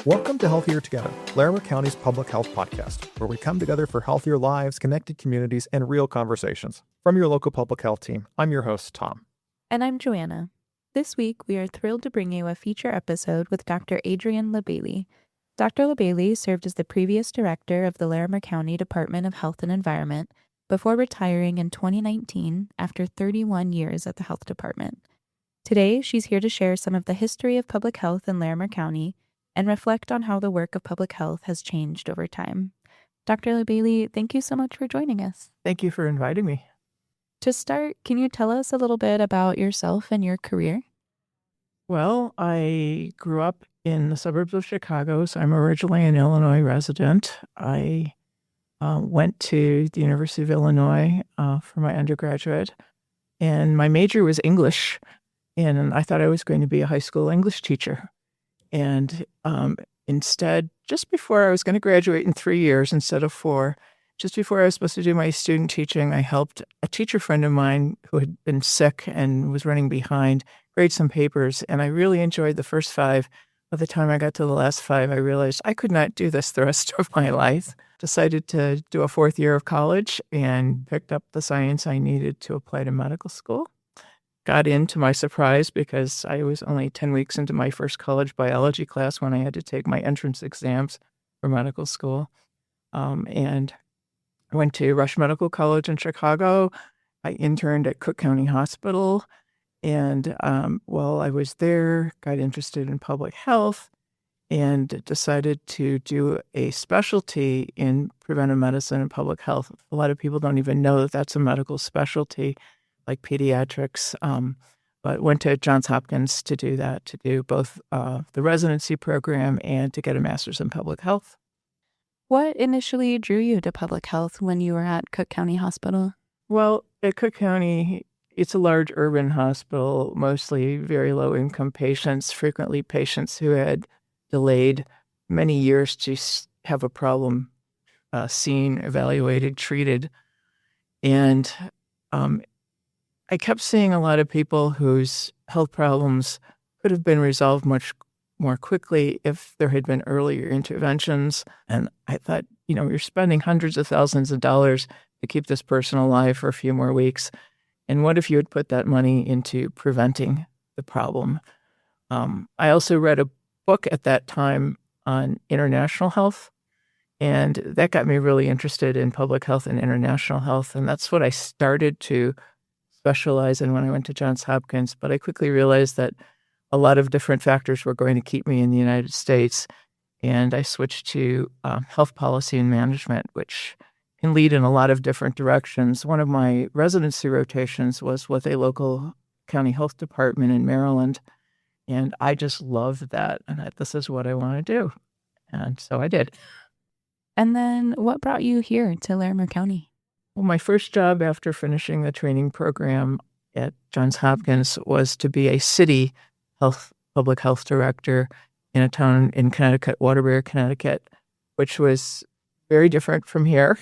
Welcome to Healthier Together, Larimer County's public health podcast, where we come together for healthier lives, connected communities, and real conversations. From your local public health team, I'm your host, Tom. And I'm Joanna. This week, we are thrilled to bring you a feature episode with Dr. Adrienne LeBailly. Dr. LeBailly served as the previous director of the Larimer County Department of Health and Environment before retiring in 2019 after 31 years at the health department. Today, she's here to share some of the history of public health in Larimer County and reflect on how the work of public health has changed over time. Dr. LeBailly, thank you so much for joining us. Thank you for inviting me. To start, can you tell us a little bit about yourself and your career? Well, I grew up in the suburbs of Chicago, so I'm originally an Illinois resident. I went to the University of Illinois for my undergraduate, and my major was English, and I thought I was going to be a high school English teacher. And instead, just before I was going to graduate in 3 years instead of 4, just before I was supposed to do my student teaching, I helped a teacher friend of mine who had been sick and was running behind grade some papers. And I really enjoyed the first 5. By the time I got to the last 5, I realized I could not do this the rest of my life. Decided to do a 4th year of college and picked up the science I needed to apply to medical school. Got in, to my surprise, because I was only 10 weeks into my first college biology class when I had to take my entrance exams for medical school. And I went to Rush Medical College in Chicago. I interned at Cook County Hospital. And while I was there, got interested in public health and decided to do a specialty in preventive medicine and public health. A lot of people don't even know that that's a medical specialty, like pediatrics, but went to Johns Hopkins to do that, to do both the residency program and to get a master's in public health. What initially drew you to public health when you were at Cook County Hospital? Well, at Cook County, it's a large urban hospital, mostly very low-income patients, frequently patients who had delayed many years to have a problem seen, evaluated, treated. And I kept seeing a lot of people whose health problems could have been resolved much more quickly if there had been earlier interventions. And I thought, you're spending hundreds of thousands of dollars to keep this person alive for a few more weeks. And what if you had put that money into preventing the problem? I also read a book at that time on international health, and that got me really interested in public health and international health. And that's what I started to specialize in when I went to Johns Hopkins. But I quickly realized that a lot of different factors were going to keep me in the United States. And I switched to health policy and management, which can lead in a lot of different directions. One of my residency rotations was with a local county health department in Maryland. And I just loved that. And this is what I want to do. And so I did. And then what brought you here to Larimer County? Well, my first job after finishing the training program at Johns Hopkins was to be a city public health director in a town in Connecticut, Waterbury, Connecticut, which was very different from here.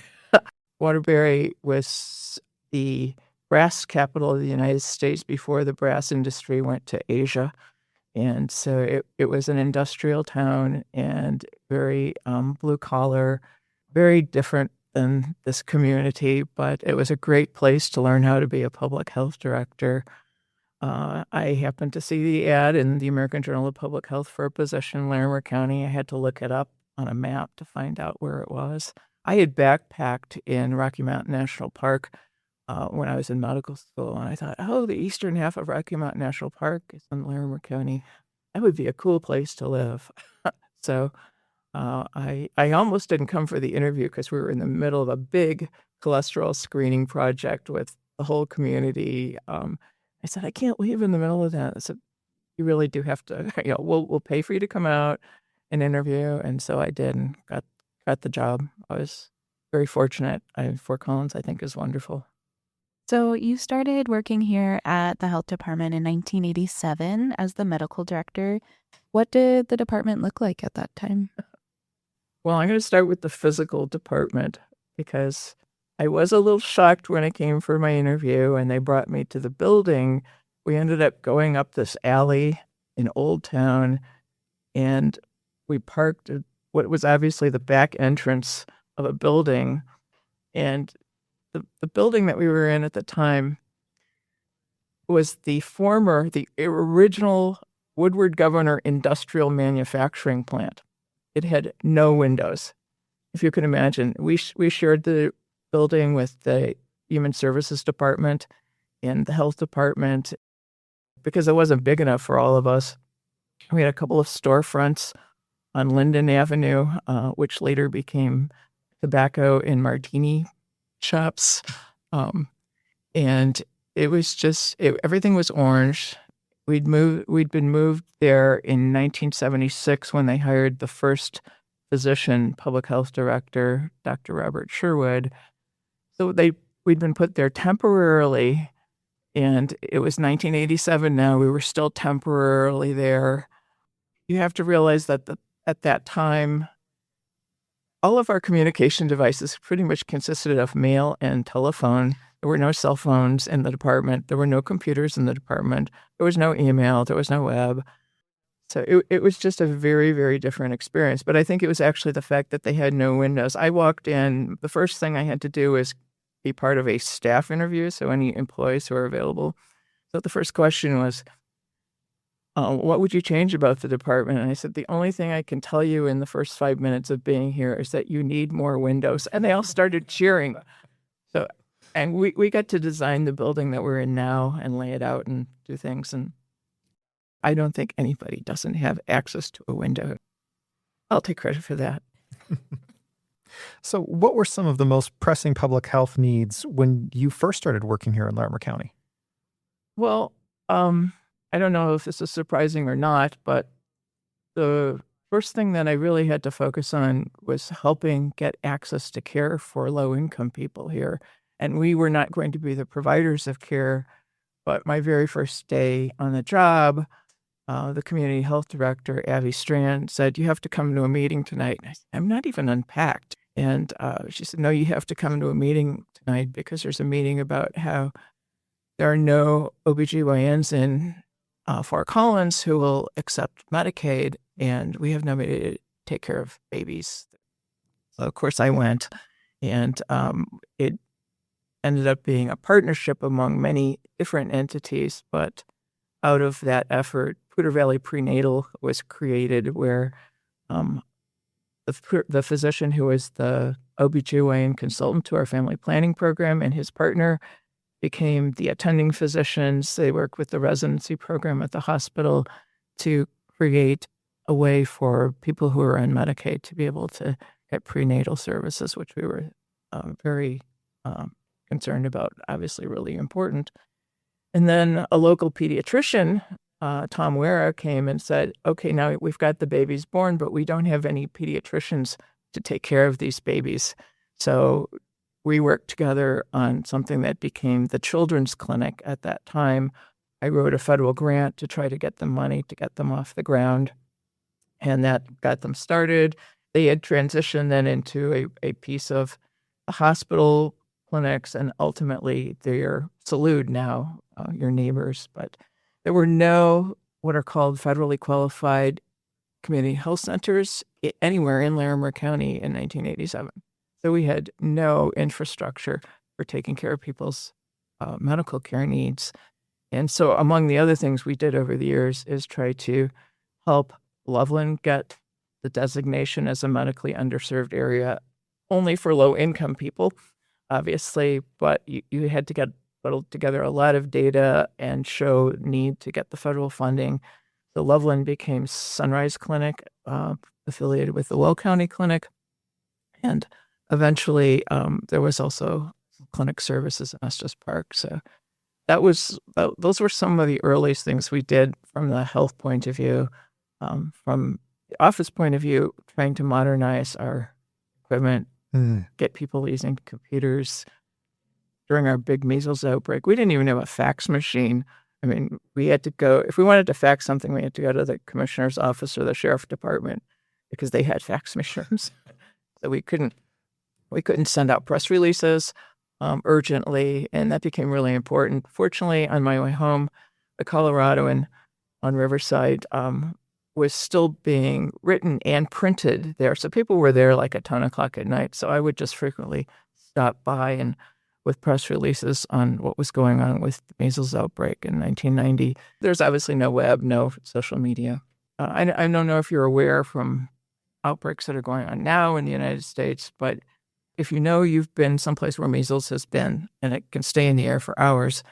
Waterbury was the brass capital of the United States before the brass industry went to Asia. And so it was an industrial town and very blue collar, very different than this community, but it was a great place to learn how to be a public health director. I happened to see the ad in the American Journal of Public Health for a position in Larimer County. I had to look it up on a map to find out where it was. I had backpacked in Rocky Mountain National Park when I was in medical school, and I thought, the eastern half of Rocky Mountain National Park is in Larimer County. That would be a cool place to live. So I almost didn't come for the interview because we were in the middle of a big cholesterol screening project with the whole community. I said, I can't leave in the middle of that. I said, you really do have to, we'll pay for you to come out and interview. And so I did and got the job. I was very fortunate. Fort Collins, I think, is wonderful. So you started working here at the health department in 1987 as the medical director. What did the department look like at that time? Well, I'm going to start with the physical department because I was a little shocked when I came for my interview and they brought me to the building. We ended up going up this alley in Old Town, and we parked at what was obviously the back entrance of a building. And the building that we were in at the time was the original Woodward Governor Industrial Manufacturing Plant. It had no windows. If you can imagine, we shared the building with the Human Services Department and the Health Department because it wasn't big enough for all of us. We had a couple of storefronts on Linden Avenue, which later became tobacco and martini shops. And it was just, everything was orange. We'd been moved there in 1976 when they hired the first physician, public health director, Dr. Robert Sherwood. So we'd been put there temporarily, and it was 1987 now. We were still temporarily there. You have to realize that at that time, all of our communication devices pretty much consisted of mail and telephone. There were no cell phones in the department. There were no computers in the department. There was no email. There was no web. So it was just a very, very different experience. But I think it was actually the fact that they had no windows. I walked in, the first thing I had to do was be part of a staff interview, so any employees who are available. So the first question was, what would you change about the department? And I said, the only thing I can tell you in the first 5 minutes of being here is that you need more windows. And they all started cheering. So, and we got to design the building that we're in now and lay it out and do things. And I don't think anybody doesn't have access to a window. I'll take credit for that. So what were some of the most pressing public health needs when you first started working here in Larimer County? Well, I don't know if this is surprising or not, but the first thing that I really had to focus on was helping get access to care for low-income people here. And we were not going to be the providers of care, but my very first day on the job, the community health director, Abby Strand, said, you have to come to a meeting tonight. And I said, I'm not even unpacked. And she said, no, you have to come to a meeting tonight because there's a meeting about how there are no OBGYNs in Fort Collins who will accept Medicaid, and we have nobody to take care of babies. So, of course, I went, and it ended up being a partnership among many different entities, but out of that effort, Poudre Valley Prenatal was created where the physician who was the OBGYN consultant to our family planning program and his partner became the attending physicians. They worked with the residency program at the hospital to create a way for people who are on Medicaid to be able to get prenatal services, which we were very concerned about, obviously really important. And then a local pediatrician, Tom Wera, came and said, okay, now we've got the babies born, but we don't have any pediatricians to take care of these babies. So we worked together on something that became the children's clinic at that time. I wrote a federal grant to try to get them money to get them off the ground, and that got them started. They had transitioned then into a piece of the hospital clinics, and ultimately they're Salud now, your neighbors. But there were no what are called federally qualified community health centers anywhere in Larimer County in 1987. So we had no infrastructure for taking care of people's medical care needs. And so among the other things we did over the years is try to help Loveland get the designation as a medically underserved area only for low-income people, obviously, but you had to put together a lot of data and show need to get the federal funding. So Loveland became Sunrise Clinic, affiliated with the Will County Clinic, and eventually, there was also clinic services in Estes Park. So those were some of the earliest things we did from the health point of view. From the office point of view, trying to modernize our equipment, get people using computers. During our big measles outbreak, we didn't even have a fax machine. I mean, we had to go, if we wanted to fax something, we had to go to the commissioner's office or the sheriff department because they had fax machines. So we couldn't send out press releases urgently, and that became really important. Fortunately, on my way home, the Coloradoan on Riverside was still being written and printed there. So people were there like at 10 o'clock at night. So I would just frequently stop by and with press releases on what was going on with the measles outbreak in 1990. There's obviously no web, no social media. I don't know if you're aware from outbreaks that are going on now in the United States, but if you know you've been someplace where measles has been and it can stay in the air for hours,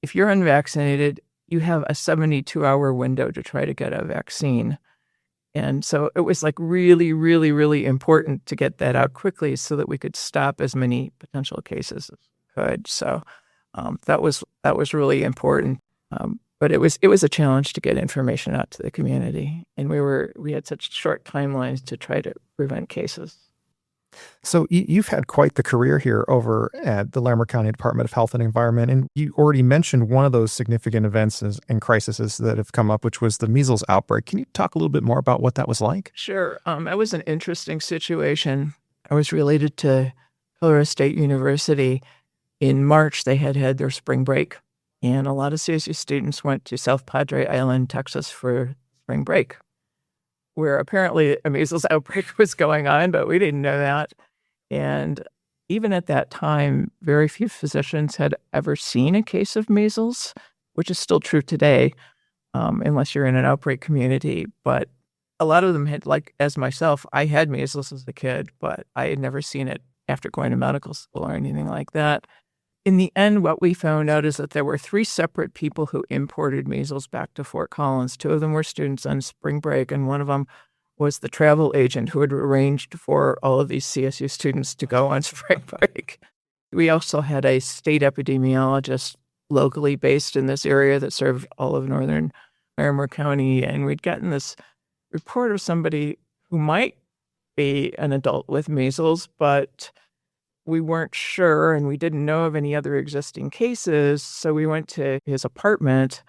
if you're unvaccinated, you have a 72-hour window to try to get a vaccine. And so it was like really, really, really important to get that out quickly so that we could stop as many potential cases as we could. So that was really important. But it was a challenge to get information out to the community. And we had such short timelines to try to prevent cases. So you've had quite the career here over at the Larimer County Department of Health and Environment, and you already mentioned one of those significant events and crises that have come up, which was the measles outbreak. Can you talk a little bit more about what that was like? Sure. That was an interesting situation. I was related to Colorado State University. In March, they had their spring break, and a lot of CSU students went to South Padre Island, Texas for spring break, where apparently a measles outbreak was going on, but we didn't know that. And even at that time, very few physicians had ever seen a case of measles, which is still true today, unless you're in an outbreak community. But a lot of them had, like as myself, I had measles as a kid, but I had never seen it after going to medical school or anything like that. In the end, what we found out is that there were 3 separate people who imported measles back to Fort Collins. 2 of them were students on spring break, and one of them was the travel agent who had arranged for all of these CSU students to go on spring break. We also had a state epidemiologist locally based in this area that served all of northern Larimer County, and we'd gotten this report of somebody who might be an adult with measles, but we weren't sure, and we didn't know of any other existing cases. So we went to his apartment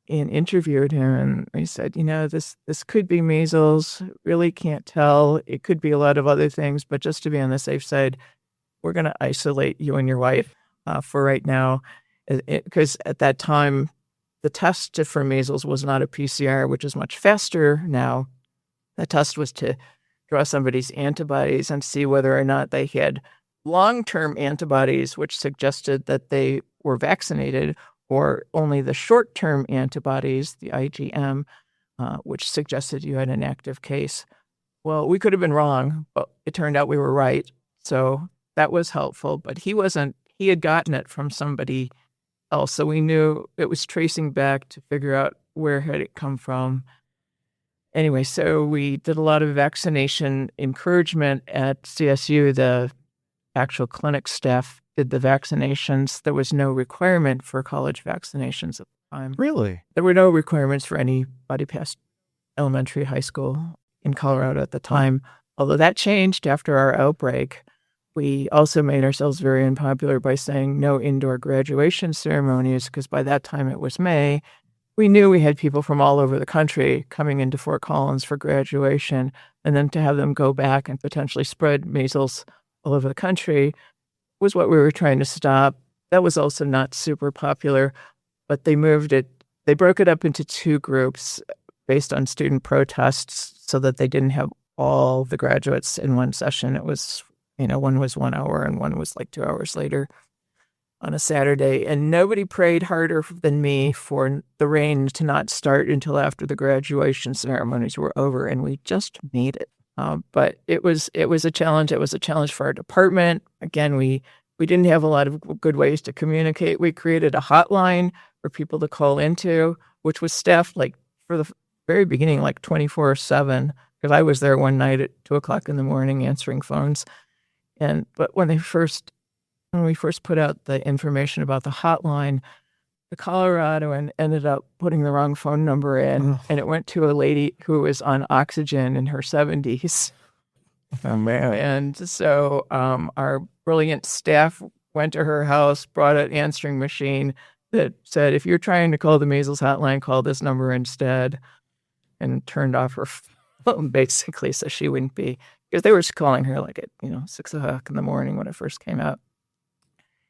and interviewed him, and we said, this could be measles. Really can't tell. It could be a lot of other things, but just to be on the safe side, we're going to isolate you and your wife for right now, because at that time, the test for measles was not a PCR, which is much faster now. The test was to draw somebody's antibodies and see whether or not they had long-term antibodies, which suggested that they were vaccinated, or only the short-term antibodies, the IgM, which suggested you had an active case. Well, we could have been wrong, but it turned out we were right. So that was helpful, but he had gotten it from somebody else. So we knew it was tracing back to figure out where had it come from. Anyway, so we did a lot of vaccination encouragement at CSU. The actual clinic staff did the vaccinations. There was no requirement for college vaccinations at the time. Really? There were no requirements for anybody past elementary, high school in Colorado at the time. Although that changed after our outbreak. We also made ourselves very unpopular by saying no indoor graduation ceremonies, because by that time it was May. We knew we had people from all over the country coming into Fort Collins for graduation, and then to have them go back and potentially spread measles all over the country was what we were trying to stop. That was also not super popular, but they broke it up into 2 groups based on student protests so that they didn't have all the graduates in one session. It was, one was 1 hour and one was like 2 hours later on a Saturday. And nobody prayed harder than me for the rain to not start until after the graduation ceremonies were over, and we just made it. But it was a challenge. It was a challenge for our department. Again, we didn't have a lot of good ways to communicate. We created a hotline for people to call into, which was staffed like for the very beginning, like 24/7, because I was there one night at 2:00 in the morning answering phones. But when we first put out the information about the hotline, the Coloradoan ended up putting the wrong phone number in, and it went to a lady who was on oxygen in her 70s. Oh, man. And so our brilliant staff went to her house, brought an answering machine that said, if you're trying to call the measles hotline, call this number instead, and turned off her phone, basically, so she wouldn't be, because they were calling her like at 6:00 in the morning when it first came out.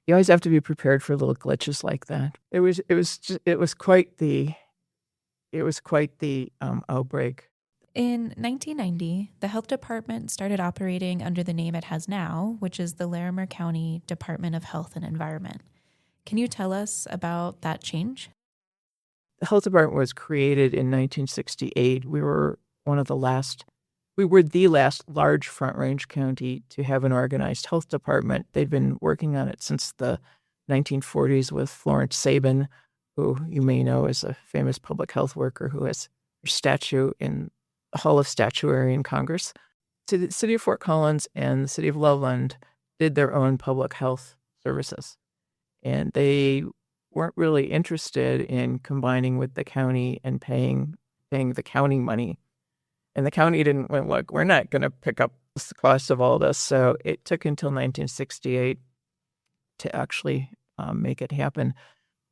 You always have to be prepared for little glitches like that. It was quite the it was quite the outbreak. In 1990, the health department started operating under the name it has now, which is the Larimer County Department of Health and Environment. Can you tell us about that change? The health department was created in 1968. We were the last large Front Range county to have an organized health department. They'd been working on it since the 1940s with Florence Sabin, who you may know is a famous public health worker who has her statue in the Hall of Statuary in Congress. So the city of Fort Collins and the city of Loveland did their own public health services. And they weren't really interested in combining with the county and paying the county money. And the county didn't went, look, we're not going to pick up the cost of all this. So it took until 1968 to actually make it happen.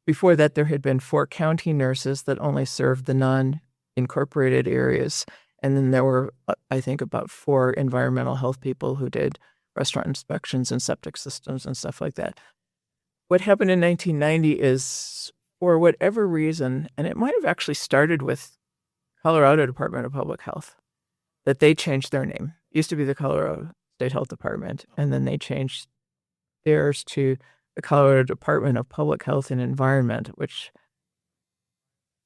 Before that, there had been 4 county nurses that only served the non-incorporated areas. And then there were, I think, about 4 environmental health people who did restaurant inspections and septic systems and stuff like that. What happened in 1990 is, for whatever reason, and it might have actually started with Colorado Department of Public Health, that they changed their name. It used to be the Colorado State Health Department, and then they changed theirs to the Colorado Department of Public Health and Environment, which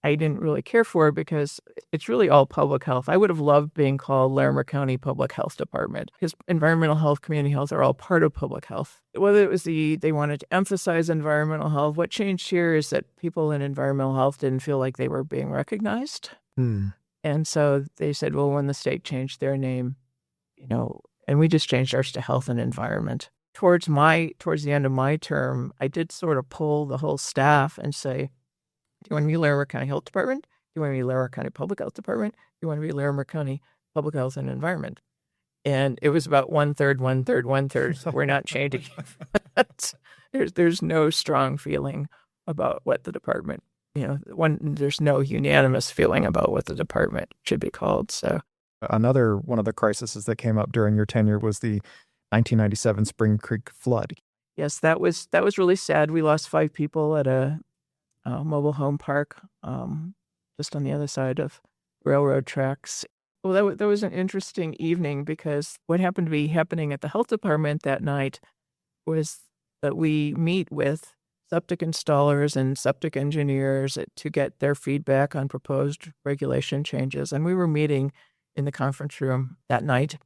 I didn't really care for because it's really all public health. I would have loved being called Larimer County Public Health Department because environmental health, community health are all part of public health. Whether it was they wanted to emphasize environmental health, what changed here is that people in environmental health didn't feel like they were being recognized. And so they said, well, when the state changed their name, and we just changed ours to health and environment. Towards the end of my term, I did sort of pull the whole staff and say, do you want to be Larimer County Health Department? Do you want to be Larimer County Public Health Department? Do you want to be Larimer County Public Health and Environment? And it was about 1/3, 1/3, 1/3. We're not changing. There's no strong feeling about what the department, there's no unanimous feeling about what the department should be called. So Another one of the crises that came up during your tenure was the 1997 Spring Creek flood. Yes, that was really sad. We lost 5 people at a mobile home park just on the other side of railroad tracks. Well, that was an interesting evening because what happened to be happening at the health department that night was that we meet with septic installers and septic engineers to get their feedback on proposed regulation changes. And we were meeting in the conference room that night,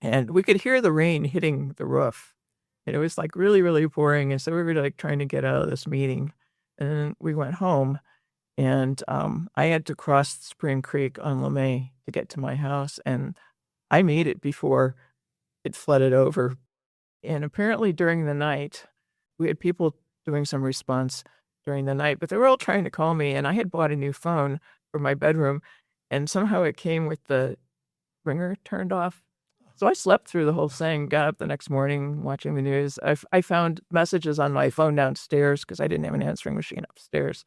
and we could hear the rain hitting the roof. And it was like really, really pouring. And so we were like trying to get out of this meeting. And then we went home, and I had to cross Spring Creek on LeMay to get to my house. And I made it before it flooded over. And apparently during the night, we had people doing some response during the night, but they were all trying to call me. And I had bought a new phone for my bedroom, and somehow it came with the ringer turned off. So I slept through the whole thing, got up the next morning watching the news. I found messages on my phone downstairs because I didn't have an answering machine upstairs.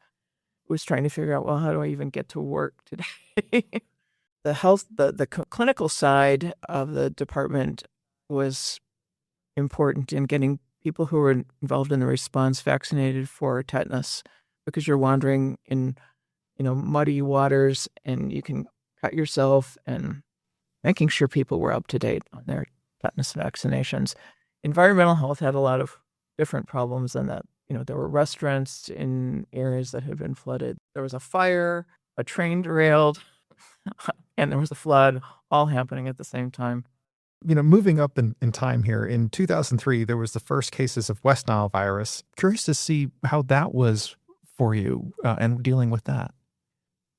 I was trying to figure out, well, how do I even get to work today? The clinical side of the department was important in getting people who were involved in the response vaccinated for tetanus, because you're wandering in, muddy waters and you can cut yourself, and making sure people were up to date on their tetanus vaccinations. Environmental health had a lot of different problems in that. There were restaurants in areas that had been flooded. There was a fire, a train derailed, and there was a flood, all happening at the same time. Moving up in time here, in 2003, there was the first cases of West Nile virus. Curious to see how that was for you and dealing with that.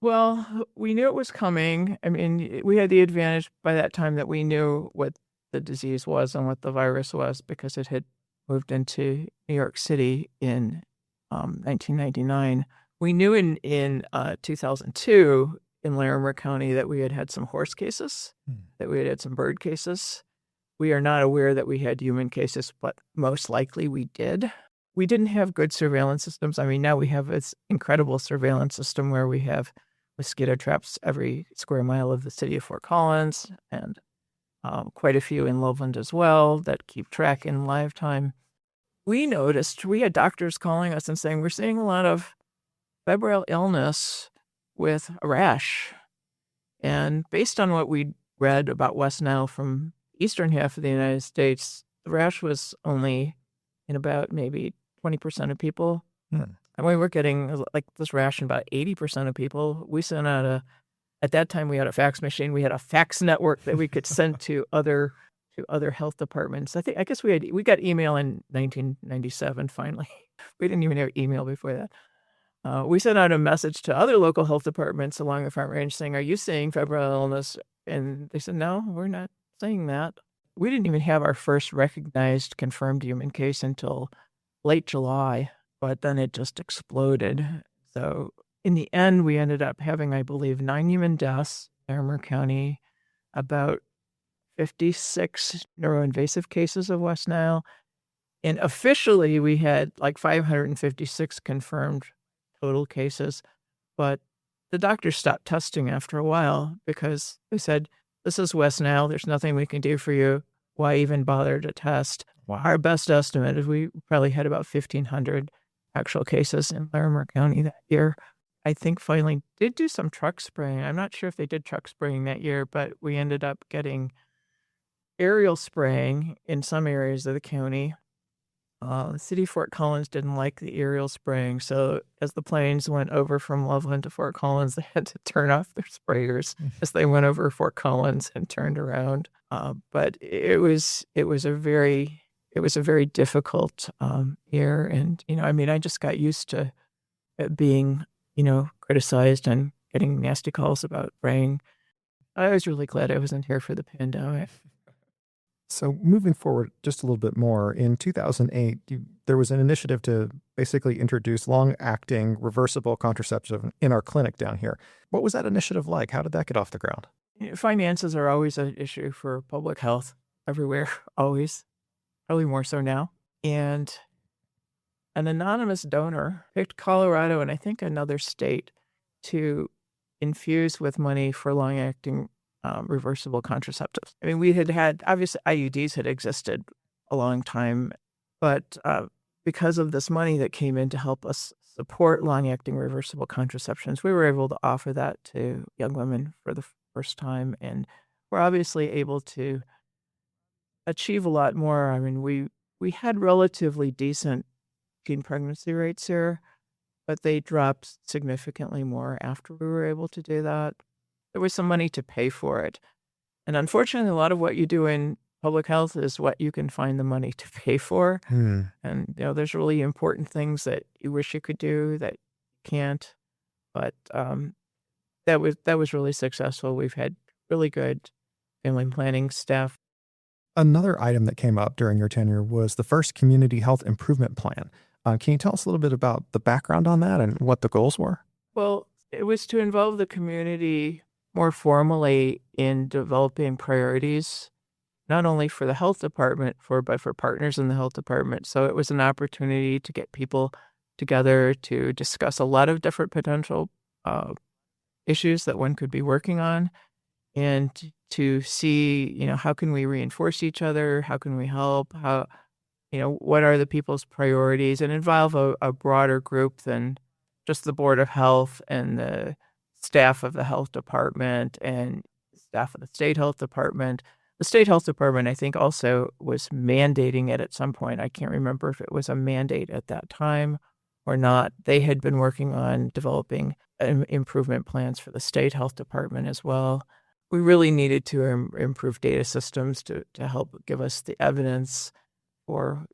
Well, we knew it was coming. I mean, we had the advantage by that time that we knew what the disease was and what the virus was because it had moved into New York City in 1999. We knew in 2002 in Larimer County that we had had some horse cases, that we had had some bird cases. We are not aware that we had human cases, but most likely we did. We didn't have good surveillance systems. I mean, now we have this incredible surveillance system where we have mosquito traps every square mile of the city of Fort Collins, and quite a few in Loveland as well that keep track in live time. We noticed, we had doctors calling us and saying, we're seeing a lot of febrile illness with a rash. And based on what we read about West Nile from the eastern half of the United States, the rash was only in about maybe 20% of people. Hmm. And we were getting like this rash in about 80% of people. We sent out at that time we had a fax machine. We had a fax network that we could send to other health departments. I guess we got email in 1997 finally. We didn't even have email before that. We sent out a message to other local health departments along the Front Range saying, "Are you seeing febrile illness?" And they said, "No, we're not saying that." We didn't even have our first recognized confirmed human case until late July, but then it just exploded. So in the end, we ended up having, I believe, 9 human deaths in Larimer County, about 56 neuroinvasive cases of West Nile. And officially, we had like 556 confirmed total cases. But the doctors stopped testing after a while because they said, "This is West Nile. There's nothing we can do for you. Why even bother to test?" Wow. Our best estimate is we probably had about 1,500 actual cases in Larimer County that year. I think finally did do some truck spraying. I'm not sure if they did truck spraying that year, but we ended up getting aerial spraying in some areas of the county. The city of Fort Collins didn't like the aerial spraying, so as the planes went over from Loveland to Fort Collins, they had to turn off their sprayers as they went over Fort Collins and turned around. But it was a very difficult year, and I just got used to it being criticized and getting nasty calls about spraying. I was really glad I wasn't here for the pandemic. So moving forward just a little bit more, in 2008, there was an initiative to basically introduce long-acting reversible contraception in our clinic down here. What was that initiative like? How did that get off the ground? Finances are always an issue for public health everywhere, always, probably more so now. And an anonymous donor picked Colorado and I think another state to infuse with money for long-acting reversible contraceptives. I mean, we had obviously IUDs had existed a long time, but because of this money that came in to help us support long-acting reversible contraceptions, we were able to offer that to young women for the first time, and we're obviously able to achieve a lot more. I mean, we had relatively decent teen pregnancy rates here, but they dropped significantly more after we were able to do that. There was some money to pay for it. And unfortunately, a lot of what you do in public health is what you can find the money to pay for. And, there's really important things that you wish you could do that you can't. But that was really successful. We've had really good family planning staff. Another item that came up during your tenure was the first community health improvement plan. Can you tell us a little bit about the background on that and what the goals were? Well, it was to involve the community more formally in developing priorities, not only for the health department, but for partners in the health department. So it was an opportunity to get people together to discuss a lot of different potential issues that one could be working on, and to see, how can we reinforce each other? How can we help? What are the people's priorities, and involve a broader group than just the Board of Health and the staff of the health department and staff of the state health department. The state health department, I think, also was mandating it at some point. I can't remember if it was a mandate at that time or not. They had been working on developing improvement plans for the state health department as well. We really needed to improve data systems to help give us the evidence for,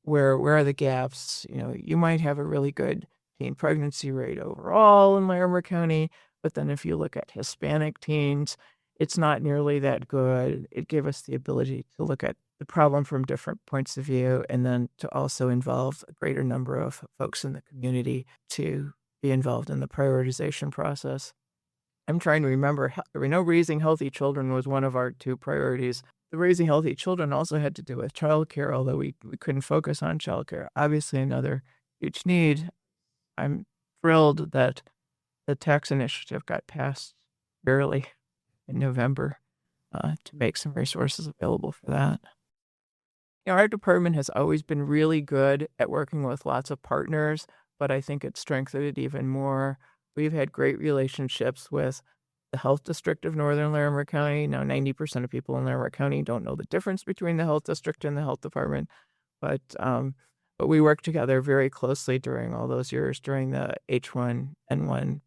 where are the gaps. You might have a really good teen pregnancy rate overall in Larimer County, but then if you look at Hispanic teens, it's not nearly that good. It gave us the ability to look at the problem from different points of view, and then to also involve a greater number of folks in the community to be involved in the prioritization process. I'm trying to remember, raising healthy children was one of our 2 priorities. The raising healthy children also had to do with childcare, although we couldn't focus on childcare. Obviously, another huge need. I'm thrilled that the tax initiative got passed barely in November to make some resources available for that. Our department has always been really good at working with lots of partners, but I think it strengthened it even more we've had great relationships with the health district of Northern Larimer County. Now, 90% of people in Larimer County don't know the difference between the health district and the health department, but we worked together very closely during all those years during the H1N1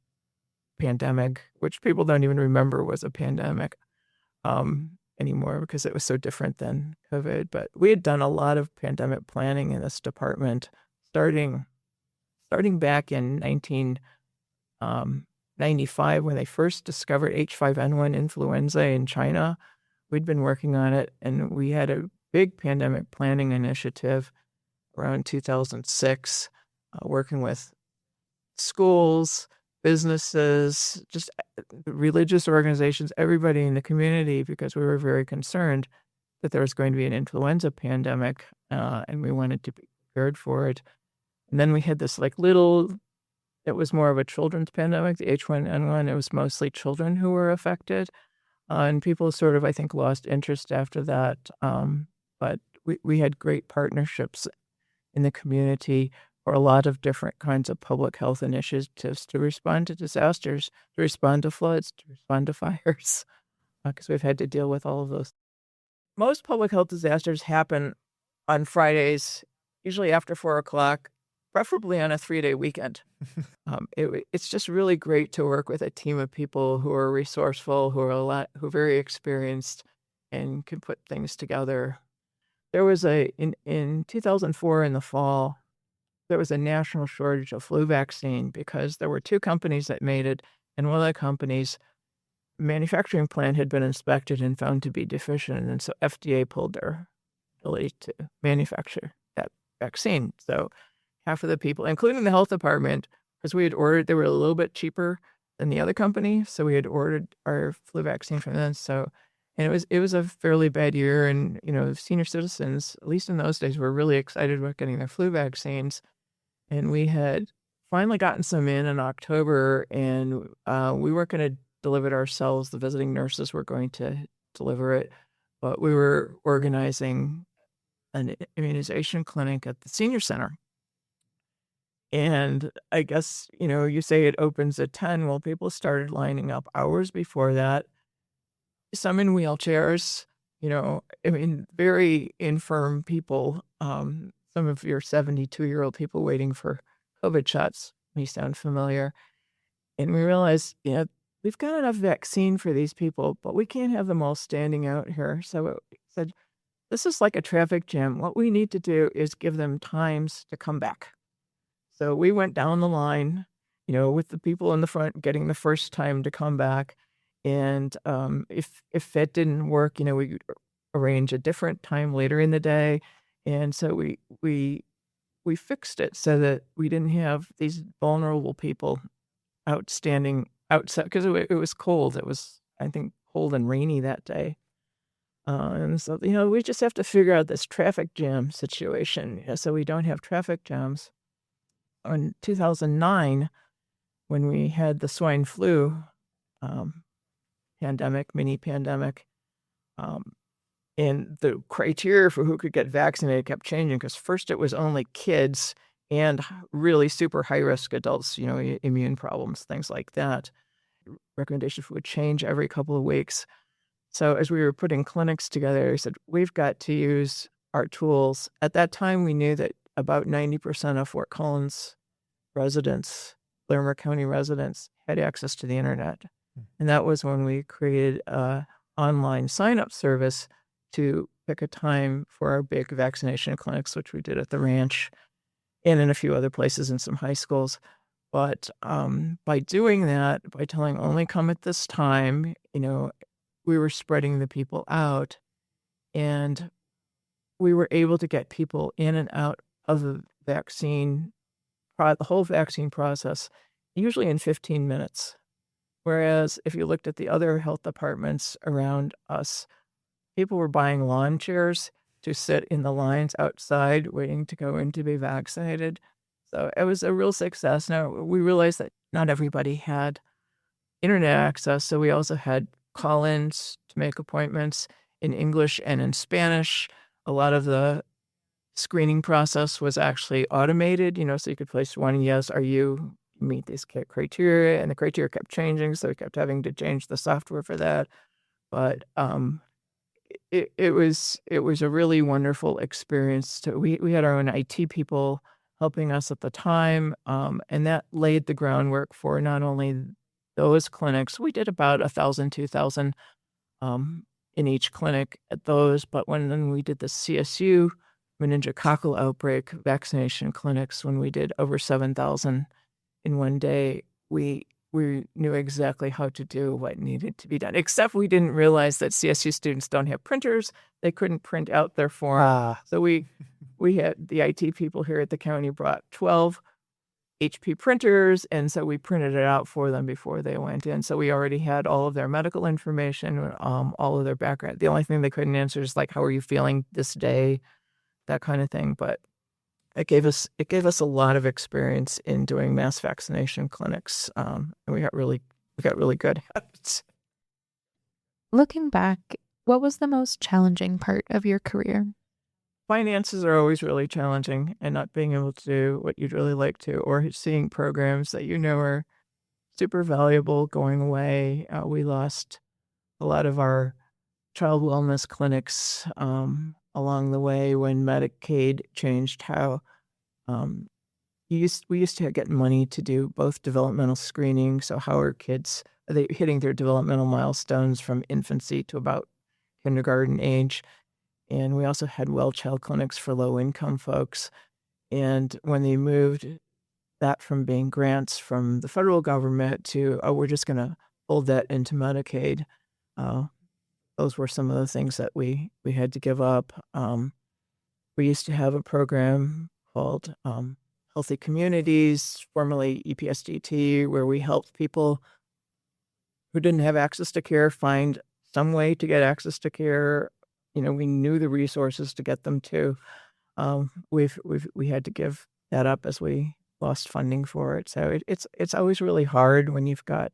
pandemic, which people don't even remember was a pandemic anymore because it was so different than COVID. But we had done a lot of pandemic planning in this department starting back in 1995 when they first discovered H5N1 influenza in China. We'd been working on it, and we had a big pandemic planning initiative around 2006, working with schools, businesses, just religious organizations, everybody in the community, because we were very concerned that there was going to be an influenza pandemic, and we wanted to be prepared for it. And then we had this it was more of a children's pandemic, the H1N1. It was mostly children who were affected. And people sort of, I think, lost interest after that. But we had great partnerships in the community for a lot of different kinds of public health initiatives to respond to disasters, to respond to floods, to respond to fires, because we've had to deal with all of those. Most public health disasters happen on Fridays, usually after 4 o'clock, preferably on a 3-day weekend. It's just really great to work with a team of people who are resourceful, who are very experienced, and can put things together. There was in 2004 in the fall, there was a national shortage of flu vaccine because there were 2 companies that made it, and one of the companies' manufacturing plant had been inspected and found to be deficient, and so FDA pulled their ability to manufacture that vaccine. So half of the people, including the health department, because we had ordered, they were a little bit cheaper than the other company, so we had ordered our flu vaccine from them. And it was a fairly bad year, and senior citizens, at least in those days, were really excited about getting their flu vaccines. And we had finally gotten some in October, and we weren't going to deliver it ourselves. The visiting nurses were going to deliver it, but we were organizing an immunization clinic at the senior center. And I guess, you say it opens at 10. Well, people started lining up hours before that. Some in wheelchairs, very infirm people. Some of your 72-year-old people waiting for COVID shots may sound familiar. And we realized, we've got enough vaccine for these people, but we can't have them all standing out here. So we said, this is like a traffic jam. What we need to do is give them times to come back. So we went down the line, with the people in the front getting the first time to come back. And if that didn't work, we arrange a different time later in the day. And so we fixed it so that we didn't have these vulnerable people standing outside, because it was cold. It was, I think, cold and rainy that day. And so, we just have to figure out this traffic jam situation, so we don't have traffic jams. In 2009, when we had the swine flu mini pandemic, and the criteria for who could get vaccinated kept changing, because first it was only kids and really super high-risk adults, immune problems, things like that. Recommendations would change every couple of weeks. So as we were putting clinics together, I said, we've got to use our tools. At that time, we knew that about 90% of Fort Collins residents, Larimer County residents, had access to the internet. And that was when we created an online sign-up service to pick a time for our big vaccination clinics, which we did at the ranch and in a few other places in some high schools. But by doing that, by telling only come at this time, we were spreading the people out, and we were able to get people in and out of the whole vaccine process, usually in 15 minutes. Whereas if you looked at the other health departments around us, people were buying lawn chairs to sit in the lines outside waiting to go in to be vaccinated. So it was a real success. Now, we realized that not everybody had internet access, so we also had call-ins to make appointments in English and in Spanish. A lot of the screening process was actually automated, so you could place one yes, are you meet these criteria, and the criteria kept changing, so we kept having to change the software for that. But it was a really wonderful experience. We had our own IT people helping us at the time, and that laid the groundwork for not only those clinics. We did about 1,000, 2,000 in each clinic at those, but then we did the CSU meningococcal outbreak vaccination clinics, when we did over 7,000 in one day, we knew exactly how to do what needed to be done, except we didn't realize that CSU students don't have printers. They couldn't print out their form. So we had the IT people here at the county brought 12 HP printers, and so we printed it out for them before they went in. So we already had all of their medical information, all of their background. The only thing they couldn't answer is like, how are you feeling this day? That kind of thing. But it gave us a lot of experience in doing mass vaccination clinics, and we got really good at it. Looking back, what was the most challenging part of your career? Finances are always really challenging, and not being able to do what you'd really like to, or seeing programs that are super valuable going away. We lost a lot of our child wellness clinics along the way when Medicaid changed how we used to get money to do both developmental screening. So how are kids, are they hitting their developmental milestones from infancy to about kindergarten age? And we also had well child clinics for low income folks. And when they moved that from being grants from the federal government to, we're just going to fold that into Medicaid, those were some of the things that we had to give up. We used to have a program called Healthy Communities, formerly EPSDT, where we helped people who didn't have access to care find some way to get access to care. We knew the resources to get them to. We had to give that up as we lost funding for it. So it's always really hard when you've got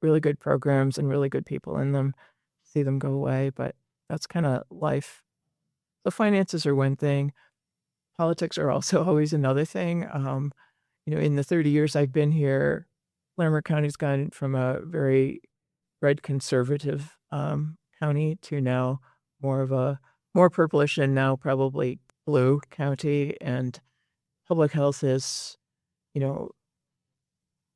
really good programs and really good people in them, see them go away. But that's kind of life. The finances are one thing. Politics are also always another thing. In the 30 years I've been here, Larimer County's gone from a very red conservative county to now more purplish, and now probably blue county. And public health is,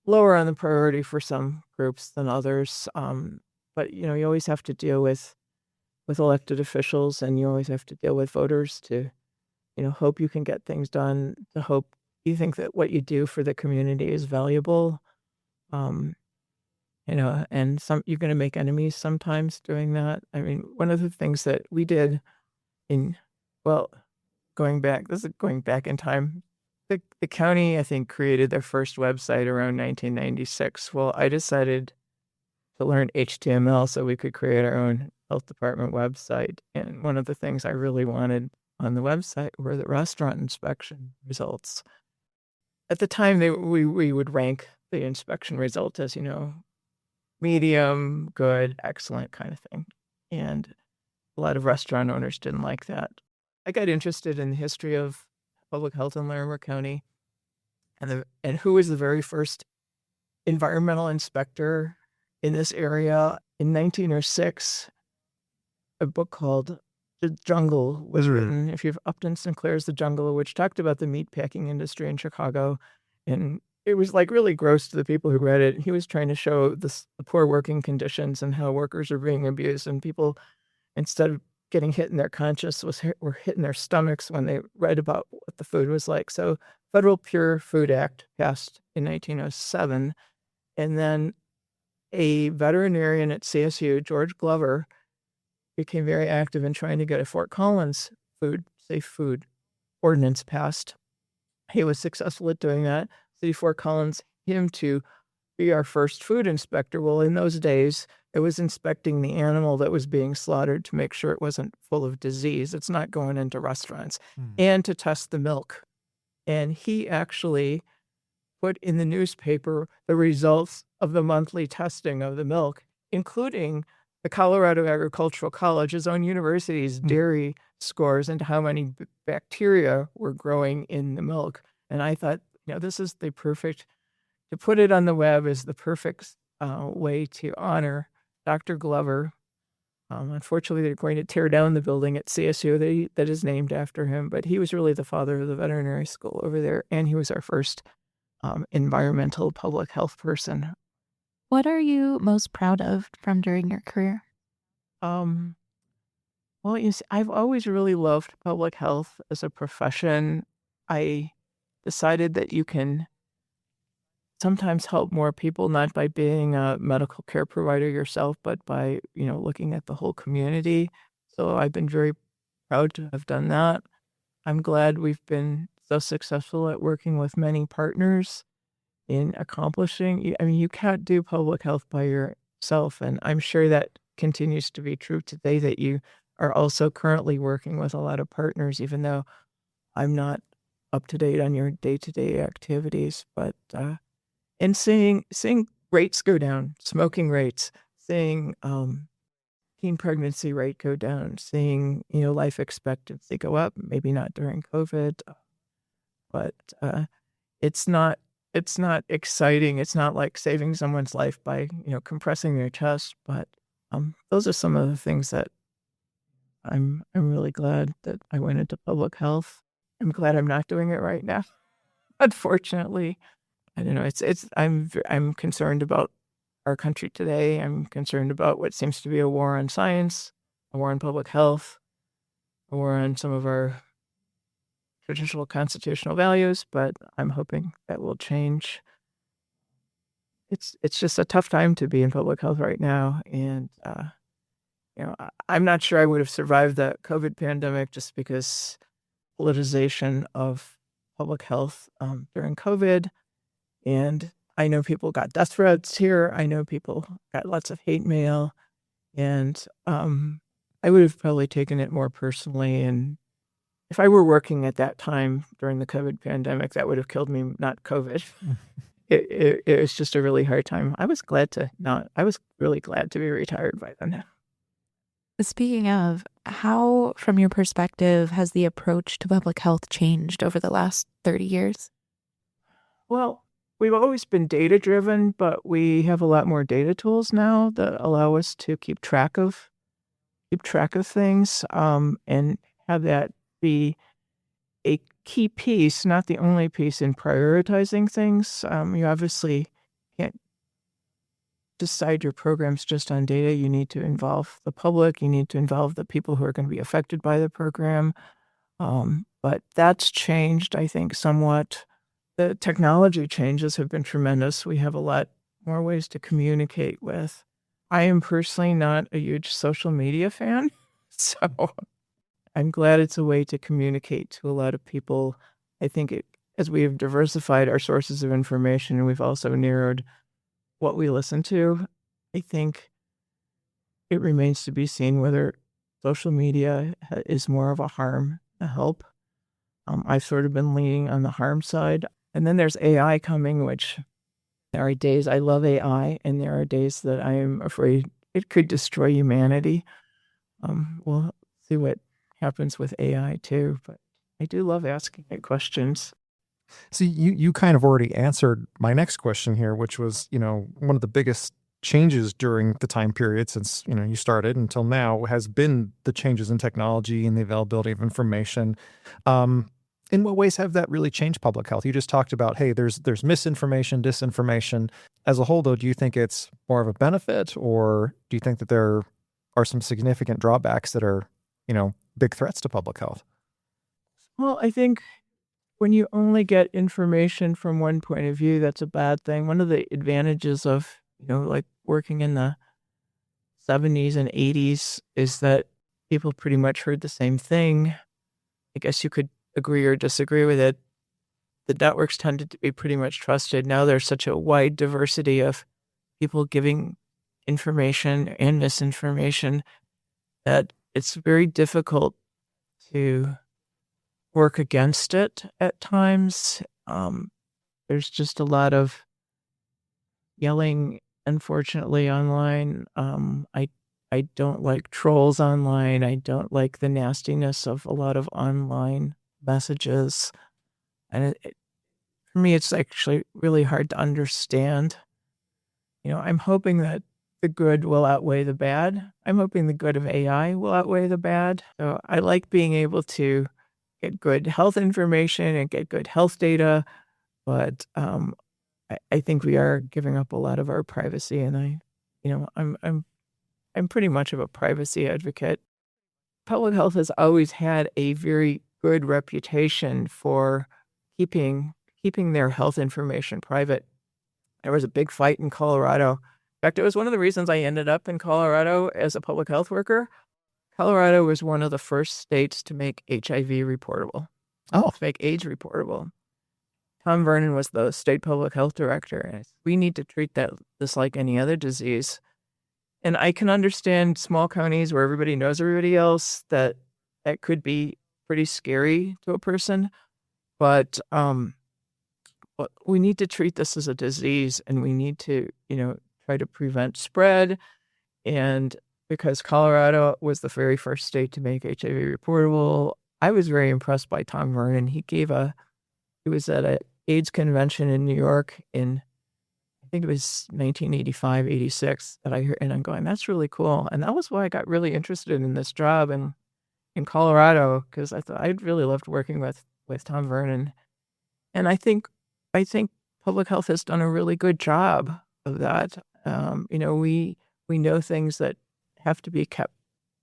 lower on the priority for some groups than others. But you always have to deal with elected officials, and you always have to deal with voters to, hope you can get things done, to hope you think that what you do for the community is valuable. And you're going to make enemies sometimes doing that. I mean, one of the things that we did going back in time, the county, I think, created their first website around 1996. Well, I decided to learn HTML so we could create our own health department website. And one of the things I really wanted on the website were the restaurant inspection results. At the time, we would rank the inspection results as, medium, good, excellent kind of thing. And a lot of restaurant owners didn't like that. I got interested in the history of public health in Larimer County, and who was the very first environmental inspector in this area. In 1906, a book called The Jungle was written. If you've Upton Sinclair's The Jungle, which talked about the meatpacking industry in Chicago, and it was like really gross to the people who read it. He was trying to show the poor working conditions and how workers are being abused, and people, instead of getting hit in their conscience, were hit in their stomachs when they read about what the food was like. So Federal Pure Food Act passed in 1907, and then a veterinarian at CSU, George Glover, became very active in trying to get a Fort Collins safe food ordinance passed. He was successful at doing that. City of Fort Collins, him to be our first food inspector. Well, in those days, it was inspecting the animal that was being slaughtered to make sure it wasn't full of disease. It's not going into restaurants. And to test the milk. And he actually put in the newspaper the results of the monthly testing of the milk, including the Colorado Agricultural College, his own university's dairy scores, and how many bacteria were growing in the milk. And I thought, this is the perfect to put it on the web is the perfect way to honor Dr. Glover. Unfortunately, they're going to tear down the building at CSU that is named after him, but he was really the father of the veterinary school over there, and he was our first environmental public health person. What are you most proud of from during your career? Well, you see, I've always really loved public health as a profession. I decided that you can sometimes help more people, not by being a medical care provider yourself, but by, looking at the whole community. So I've been very proud to have done that. I'm glad we've been so successful at working with many partners in accomplishing. I mean, you can't do public health by yourself, and I'm sure that continues to be true today, that you are also currently working with a lot of partners, even though I'm not up to date on your day-to-day activities. But and seeing rates go down, smoking rates, seeing teen pregnancy rate go down, seeing life expectancy go up. Maybe not during COVID, but it's not exciting. It's not like saving someone's life by compressing their chest. But those are some of the things that I'm really glad that I went into public health. I'm glad I'm not doing it right now. Unfortunately, I don't know. I'm concerned about our country today. I'm concerned about what seems to be a war on science, a war on public health, a war on some of our traditional constitutional values, but I'm hoping that will change. It's just a tough time to be in public health right now, and I'm not sure I would have survived the COVID pandemic just because politicization of public health during COVID. And I know people got death threats here. I know people got lots of hate mail. And I would have probably taken it more personally. And if I were working at that time during the COVID pandemic, that would have killed me, not COVID. It was just a really hard time. I was really glad to be retired by then. Speaking of, how, from your perspective, has the approach to public health changed over the last 30 years? Well, we've always been data-driven, but we have a lot more data tools now that allow us to keep track of things, and have that be a key piece, not the only piece in prioritizing things. You obviously can't decide your programs just on data. You need to involve the public. You need to involve the people who are going to be affected by the program. But that's changed, I think, somewhat. The technology changes have been tremendous. We have a lot more ways to communicate with. I am personally not a huge social media fan, so I'm glad it's a way to communicate to a lot of people. I think as we have diversified our sources of information, and we've also narrowed what we listen to, I think it remains to be seen whether social media is more of a harm, a help. I've sort of been leaning on the harm side. And then there's AI coming, which there are days I love AI, and there are days that I am afraid it could destroy humanity. We'll see what happens with AI too, but I do love asking it questions. See, you kind of already answered my next question here, which was, one of the biggest changes during the time period since, you started until now has been the changes in technology and the availability of information. In what ways have that really changed public health? You just talked about, hey, there's misinformation, disinformation. As a whole, though, do you think it's more of a benefit, or do you think that there are some significant drawbacks that are, big threats to public health? Well, I think when you only get information from one point of view, that's a bad thing. One of the advantages of, like working in the 70s and 80s is that people pretty much heard the same thing. I guess you could agree or disagree with it. The networks tended to be pretty much trusted. Now there's such a wide diversity of people giving information and misinformation that it's very difficult to work against it at times. There's just a lot of yelling, unfortunately, online. I don't like trolls online. I don't like the nastiness of a lot of online messages. And For me, it's actually really hard to understand. I'm hoping that the good will outweigh the bad. I'm hoping the good of AI will outweigh the bad. So I like being able to get good health information and get good health data, but I think we are giving up a lot of our privacy, and I'm pretty much of a privacy advocate. Public health has always had a very good reputation for keeping their health information private. There was a big fight in Colorado. In fact, it was one of the reasons I ended up in Colorado as a public health worker. Colorado was one of the first states to make HIV reportable, Oh, to make AIDS reportable. Tom Vernon was the state public health director, and we need to treat this like any other disease. And I can understand small counties where everybody knows everybody else, that could be pretty scary to a person. But we need to treat this as a disease, and we need to, try to prevent spread. And because Colorado was the very first state to make HIV reportable, I was very impressed by Tom Vernon. He was at an AIDS convention in New York in, I think it was 1985, 86, that I heard, and I'm going, that's really cool. And that was why I got really interested in this job in Colorado, because I thought I'd really loved working with Tom Vernon. And I think public health has done a really good job of that. We know things that have to be kept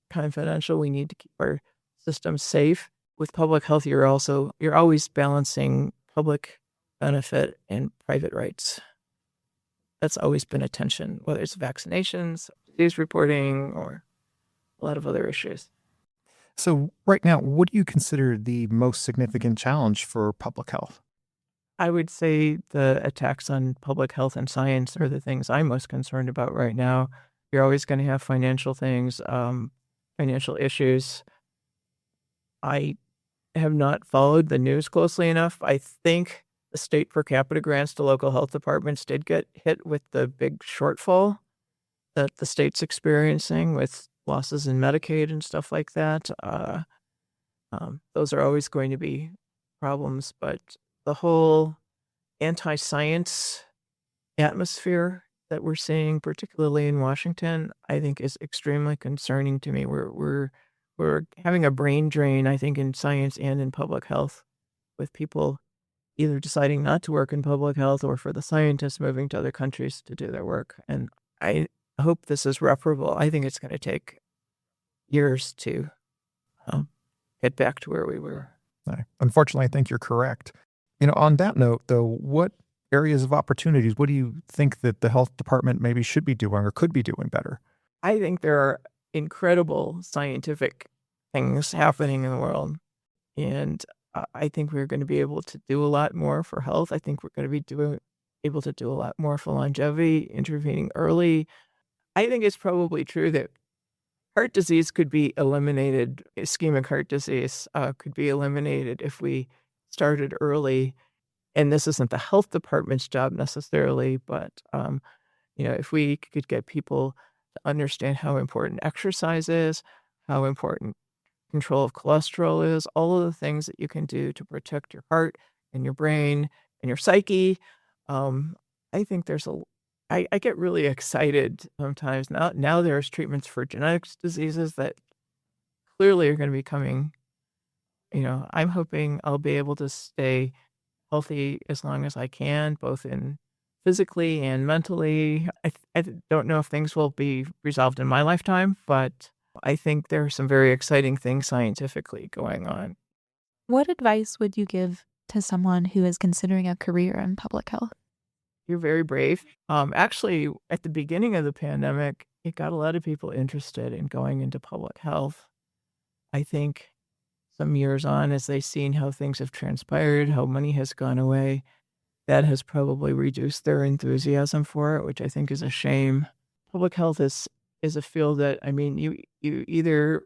confidential. We need to keep our systems safe. With public health, you're always balancing public benefit and private rights. That's always been a tension, whether it's vaccinations, disease reporting, or a lot of other issues. so right now, what do you consider the most significant challenge for public health? I would say the attacks on public health and science are the things I'm most concerned about right now. You're always going to have financial things, financial issues. I have not followed the news closely enough. I think the state per capita grants to local health departments did get hit with the big shortfall that the state's experiencing with losses in Medicaid and stuff like that. Those are always going to be problems, but the whole anti-science atmosphere that we're seeing, particularly in Washington, I think is extremely concerning to me. We're having a brain drain, I think, in science and in public health, with people either deciding not to work in public health or for the scientists moving to other countries to do their work. And I hope this is reparable. I think it's going to take years to get back to where we were. Unfortunately, I think you're correct. On that note, though, what areas of opportunities, what do you think that the health department maybe should be doing or could be doing better? I think there are incredible scientific things happening in the world. And I think we're going to be able to do a lot more for health. I think we're going to be able to do a lot more for longevity, intervening early. I think it's probably true that heart disease could be eliminated, ischemic heart disease could be eliminated if we started early. And this isn't the health department's job necessarily, but if we could get people to understand how important exercise is, how important control of cholesterol is, all of the things that you can do to protect your heart and your brain and your psyche. I think I get really excited sometimes. Now there's treatments for genetics diseases that clearly are going to be coming. I'm hoping I'll be able to stay healthy as long as I can, both in physically and mentally. I don't know if things will be resolved in my lifetime, but I think there are some very exciting things scientifically going on. What advice would you give to someone who is considering a career in public health? You're very brave. Actually, at the beginning of the pandemic, it got a lot of people interested in going into public health. I think some years on, as they've seen how things have transpired, how money has gone away, that has probably reduced their enthusiasm for it, which I think is a shame. Public health is a field that, you either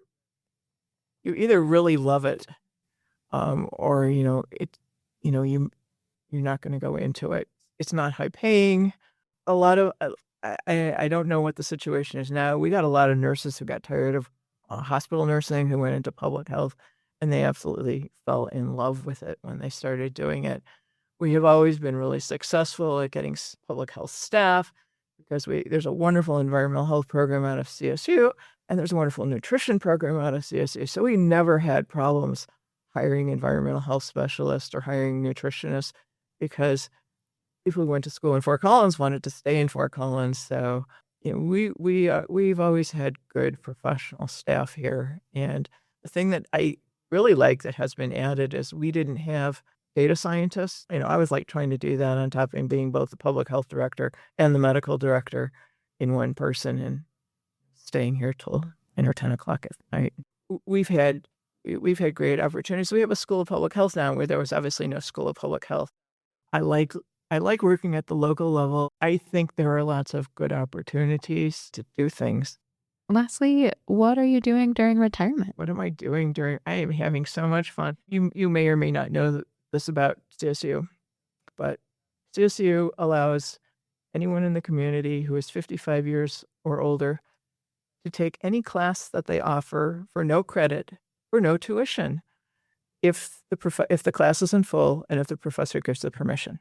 really love it, or you're not going to go into it. It's not high paying. A lot of I don't know what the situation is now. We got a lot of nurses who got tired of hospital nursing who went into public health, and they absolutely fell in love with it when they started doing it. We have always been really successful at getting public health staff because there's a wonderful environmental health program out of CSU, and there's a wonderful nutrition program out of CSU. So we never had problems hiring environmental health specialists or hiring nutritionists because people who went to school in Fort Collins wanted to stay in Fort Collins. So we've always had good professional staff here. And the thing that I really like that has been added is we didn't have data scientists. I was like trying to do that on top of being both the public health director and the medical director in one person and staying here till 9 or 10 o'clock at night. We've had great opportunities. We have a school of public health now where there was obviously no school of public health. I like working at the local level. I think there are lots of good opportunities to do things. Lastly, what are you doing during retirement? What am I doing I am having so much fun. You may or may not know this about CSU, but CSU allows anyone in the community who is 55 years or older to take any class that they offer for no credit, for no tuition, if the class isn't full and if the professor gives the permission.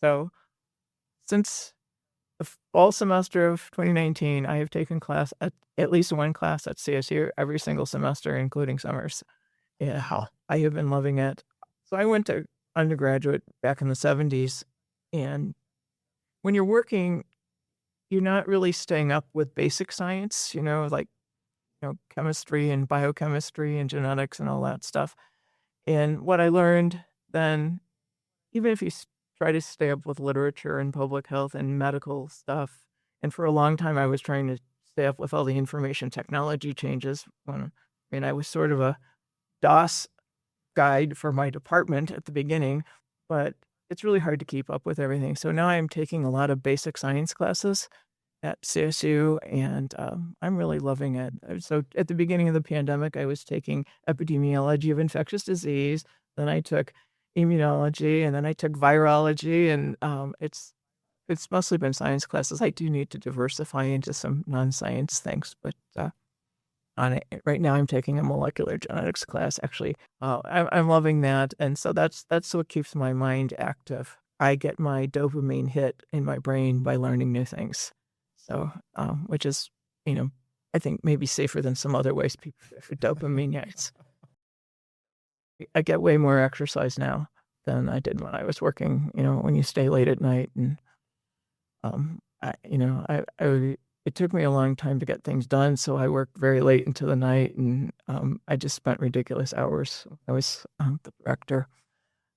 So since the fall semester of 2019, I have taken at least one class at CSU every single semester, including summers. Yeah, I have been loving it. So I went to undergraduate back in the 70s, and when you're working, you're not really staying up with basic science, chemistry and biochemistry and genetics and all that stuff. And what I learned then, even if you try to stay up with literature and public health and medical stuff, and for a long time I was trying to stay up with all the information technology changes. I was sort of a DOS guide for my department at the beginning, but it's really hard to keep up with everything. So now I'm taking a lot of basic science classes at CSU, and I'm really loving it. So at the beginning of the pandemic, I was taking epidemiology of infectious disease. Then I took immunology, and then I took virology, and it's mostly been science classes. I do need to diversify into some non-science things, but right now I'm taking a molecular genetics class. Actually, I'm loving that, and so that's what keeps my mind active. I get my dopamine hit in my brain by learning new things. So, which is, I think maybe safer than some other ways people for dopamine hits. I get way more exercise now than I did when I was working. When you stay late at night, and it took me a long time to get things done, so I worked very late into the night, and I just spent ridiculous hours. I was the director,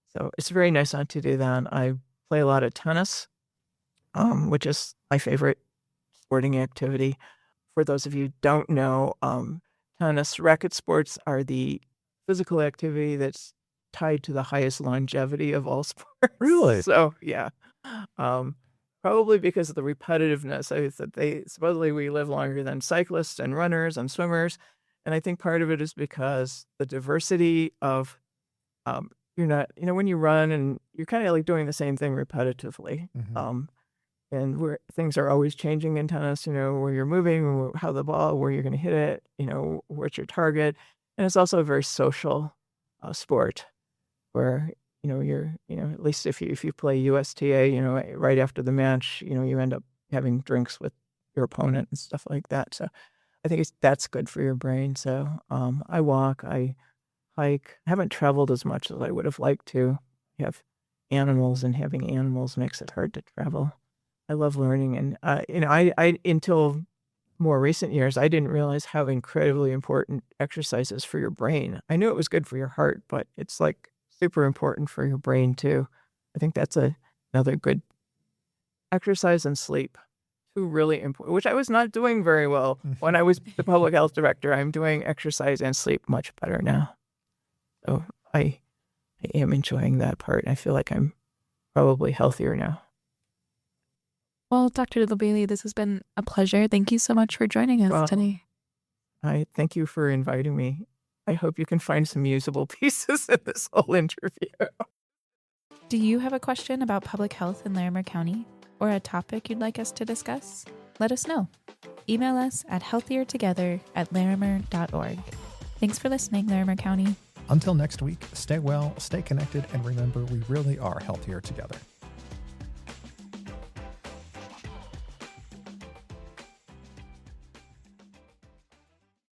so it's very nice not to do that. I play a lot of tennis, which is my favorite sporting activity. For those of you who don't know, tennis racket sports are the physical activity that's tied to the highest longevity of all sports. Really? So, yeah. Probably because of the repetitiveness. Supposedly we live longer than cyclists and runners and swimmers. And I think part of it is because the diversity of, you're not, when you run and you're kind of like doing the same thing repetitively. Mhm. And where things are always changing in tennis, where you're moving, where you're going to hit it, what's your target. And it's also a very social sport where, you're, at least if you play USTA, right after the match, you end up having drinks with your opponent and stuff like that. So I think that's good for your brain. So I walk, I hike. I haven't traveled as much as I would have liked to. You have animals, and having animals makes it hard to travel. I love learning, and I until more recent years, I didn't realize how incredibly important exercise is for your brain. I knew it was good for your heart, but it's like super important for your brain too. I think that's another good exercise and sleep. Two really important, which I was not doing very well when I was the public health director. I'm doing exercise and sleep much better now. So I am enjoying that part. I feel like I'm probably healthier now. Well, Dr. LeBailly, this has been a pleasure. Thank you so much for joining us today. I thank you for inviting me. I hope you can find some usable pieces in this whole interview. Do you have a question about public health in Larimer County or a topic you'd like us to discuss? Let us know. Email us at healthiertogether@larimer.org. Thanks for listening, Larimer County. Until next week, stay well, stay connected, and remember, we really are healthier together.